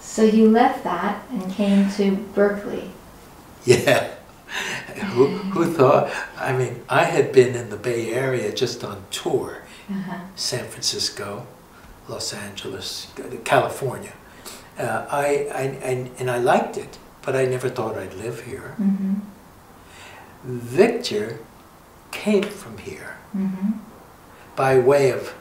So you left that and came to Berkeley. Yeah. Who thought? I mean, I had been in the Bay Area just on tour. San Francisco, Los Angeles, California. And I liked it, but I never thought I'd live here. Victor came from here by way of,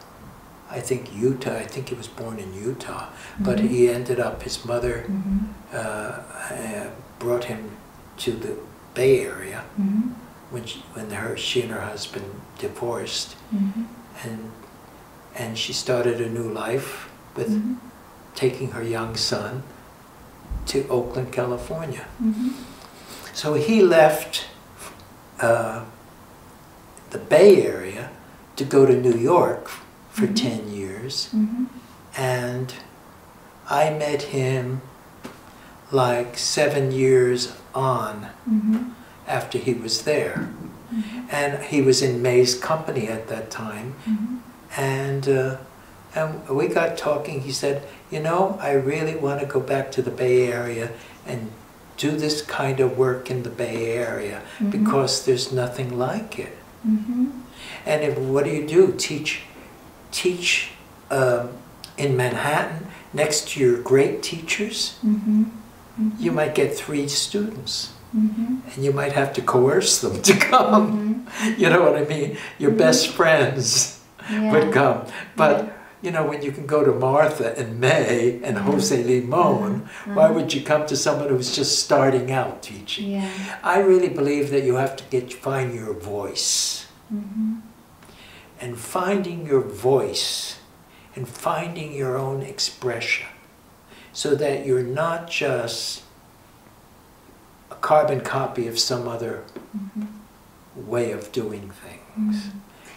I think, Utah. I think he was born in Utah, but he ended up, his mother brought him to the Bay Area when she and her husband divorced, and she started a new life with taking her young son to Oakland, California. So he left the Bay Area to go to New York for 10 years, and I met him like 7 years on after he was there. And he was in May's company at that time, and we got talking. He said, you know, I really want to go back to the Bay Area and do this kind of work in the Bay Area because there's nothing like it. And what do? Teach in Manhattan next to your great teachers. You might get 3 students, and you might have to coerce them to come. You know what I mean? Your best friends would come. But you know, when you can go to Martha and May and Jose Limon, why would you come to someone who's just starting out teaching? I really believe that you have to find your voice. And finding your voice and finding your own expression, so that you're not just a carbon copy of some other way of doing things.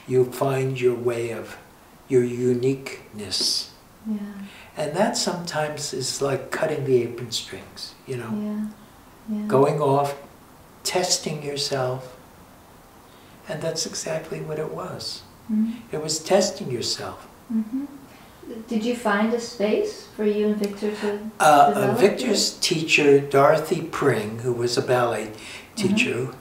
You find your way of your uniqueness. And that sometimes is like cutting the apron strings, you know, going off, testing yourself. And that's exactly what it was. It was testing yourself. Did you find a space for you and Victor to develop? Victor's teacher, Dorothy Pring, who was a ballet teacher,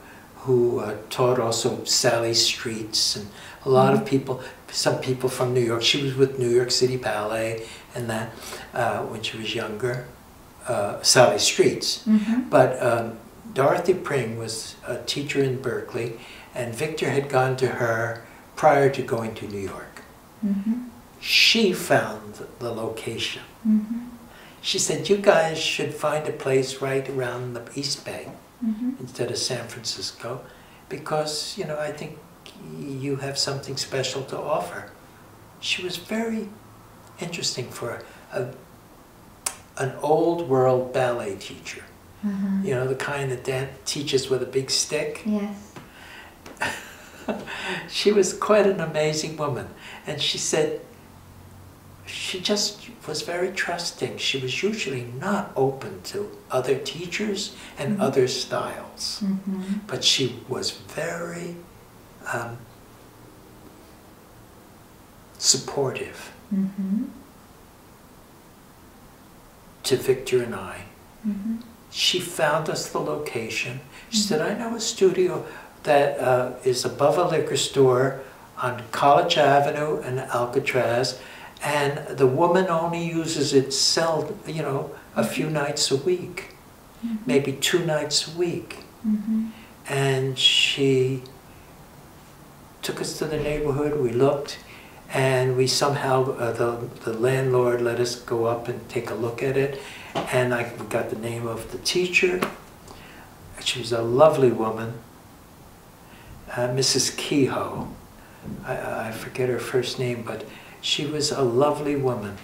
who taught also Sally Streets and a lot of people, some people from New York. She was with New York City Ballet and that when she was younger, Sally Streets. But Dorothy Pring was a teacher in Berkeley, and Victor had gone to her prior to going to New York. She found the location. She said, you guys should find a place right around the East Bay instead of San Francisco, because, you know, I think you have something special to offer. She was very interesting for an old world ballet teacher. You know, the kind that teaches with a big stick. She was quite an amazing woman, and she said she just was very trusting. She was usually not open to other teachers and other styles, but she was very supportive to Victor and I. She found us the location. She said, I know a studio that is above a liquor store on College Avenue and Alcatraz, and the woman only uses it seldom, you know, a few nights a week, maybe 2 nights a week. And she took us to the neighborhood. We looked, and we somehow, the landlord let us go up and take a look at it, and we got the name of the teacher. She was a lovely woman, Mrs. Kehoe. I forget her first name, but she was a lovely woman.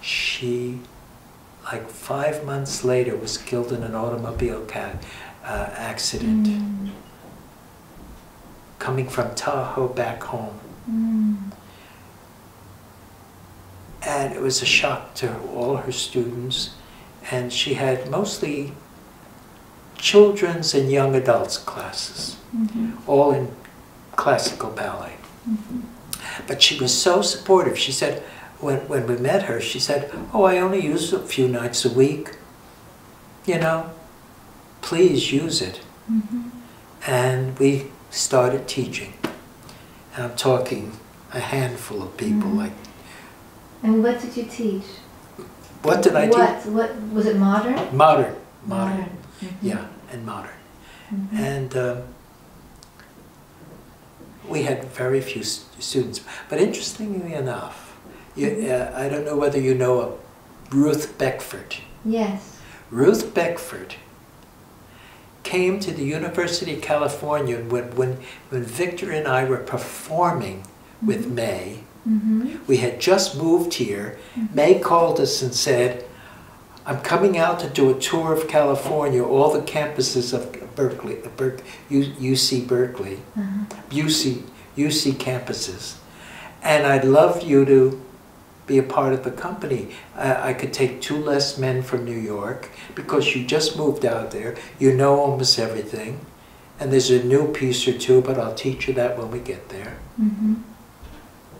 She, like 5 months later, was killed in an automobile accident, coming from Tahoe back home. And it was a shock to all her students, and she had mostly children's and young adults classes, all in classical ballet. But she was so supportive. She said, when we met her, she said, "Oh, I only use it a few nights a week. You know, please use it." And we started teaching. And I'm talking a handful of people. Like. And what did you teach? What did I teach? What was it? Modern. Modern. Yeah, and modern. And we had very few students. But interestingly enough, I don't know whether you know of Ruth Beckford. Yes. Ruth Beckford came to the University of California when Victor and I were performing with May. We had just moved here. May called us and said, "I'm coming out to do a tour of California, all the campuses of Berkeley, UC Berkeley, UC campuses, and I'd love you to be a part of the company. I could take 2 less men from New York because you just moved out there. You know almost everything, and there's a new piece or two, but I'll teach you that when we get there."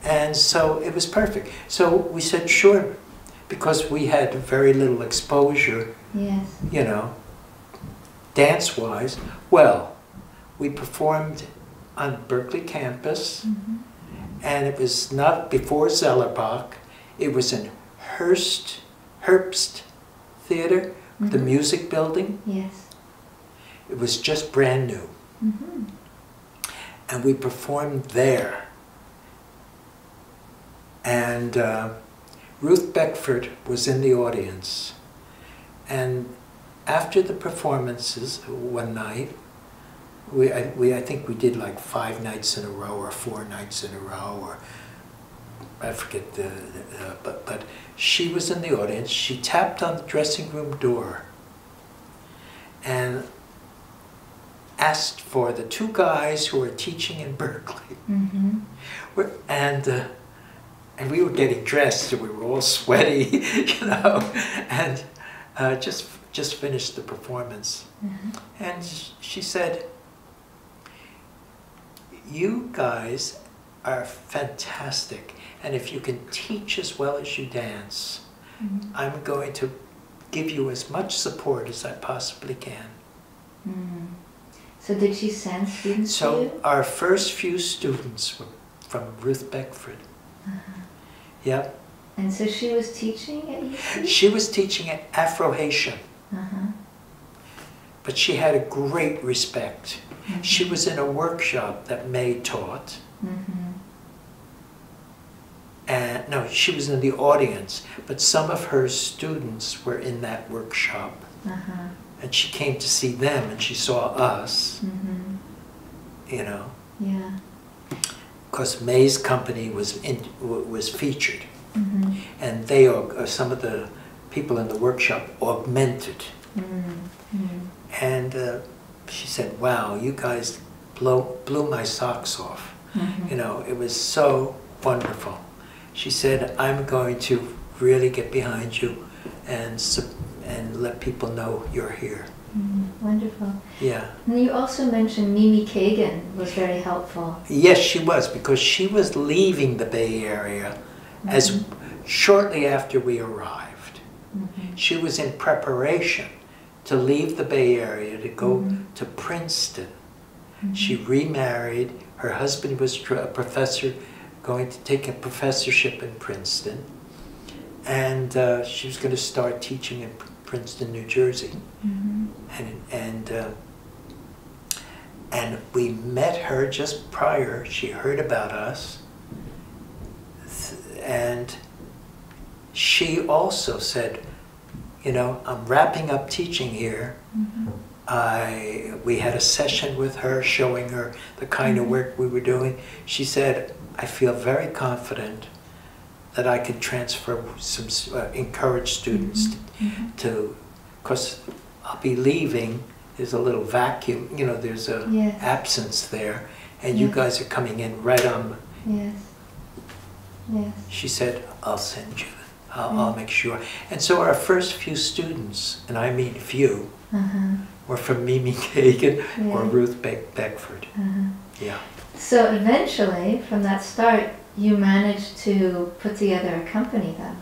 And so it was perfect. So we said, sure, because we had very little exposure, you know, dance-wise. Well, we performed on Berkeley campus, and it was not before Zellerbach. It was in Herbst Theater, the music building. Yes. It was just brand new. And we performed there. And Ruth Beckford was in the audience. And after the performances one night, I think we did like 5 nights in a row or 4 nights in a row, or I forget but she was in the audience. She tapped on the dressing room door and asked for the 2 guys who were teaching in Berkeley. And we were getting dressed, and we were all sweaty, you know, and just finished the performance. And she said, "You guys are fantastic, and if you can teach as well as you dance, I'm going to give you as much support as I possibly can." So did she send students to you? So our first few students were from Ruth Beckford. Yep. And so she was teaching at UC? She was teaching at Afro-Haitian. But she had a great respect. She was in a workshop that May taught. And no, she was in the audience, but some of her students were in that workshop. And she came to see them, and she saw us, you know. Yeah. Because May's company was featured, and they some of the people in the workshop augmented. And she said, "Wow, you guys blew my socks off." You know, it was so wonderful. She said, "I'm going to really get behind you and let people know you're here." Wonderful. Yeah. And you also mentioned Mimi Kagan was very helpful. Yes, she was, because she was leaving the Bay Area as shortly after we arrived. She was in preparation to leave the Bay Area to go to Princeton. She remarried. Her husband was a professor, going to take a professorship in Princeton. And she was going to start teaching in Princeton, New Jersey. And we met her just prior. She heard about us. And she also said, "You know, I'm wrapping up teaching here." We had a session with her showing her the kind of work we were doing. She said, "I feel very confident that I can transfer some, encourage students to, because I'll be leaving, there's a little vacuum, you know, there's a absence there, and you guys are coming in right on." She said, "I'll send you, I'll make sure." And so our first few students, and I mean few, were from Mimi Kagan or Ruth Beckford. Yeah. So eventually, from that start, you managed to put together a company then?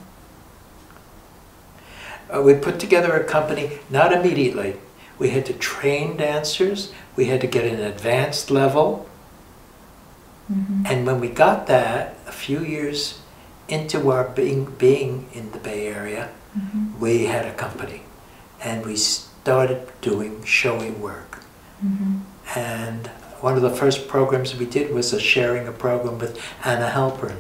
We put together a company, not immediately. We had to train dancers, we had to get an advanced level, and when we got that, a few years into our being in the Bay Area, we had a company, and we started doing showy work. And one of the first programs we did was sharing a program with Anna Halpern.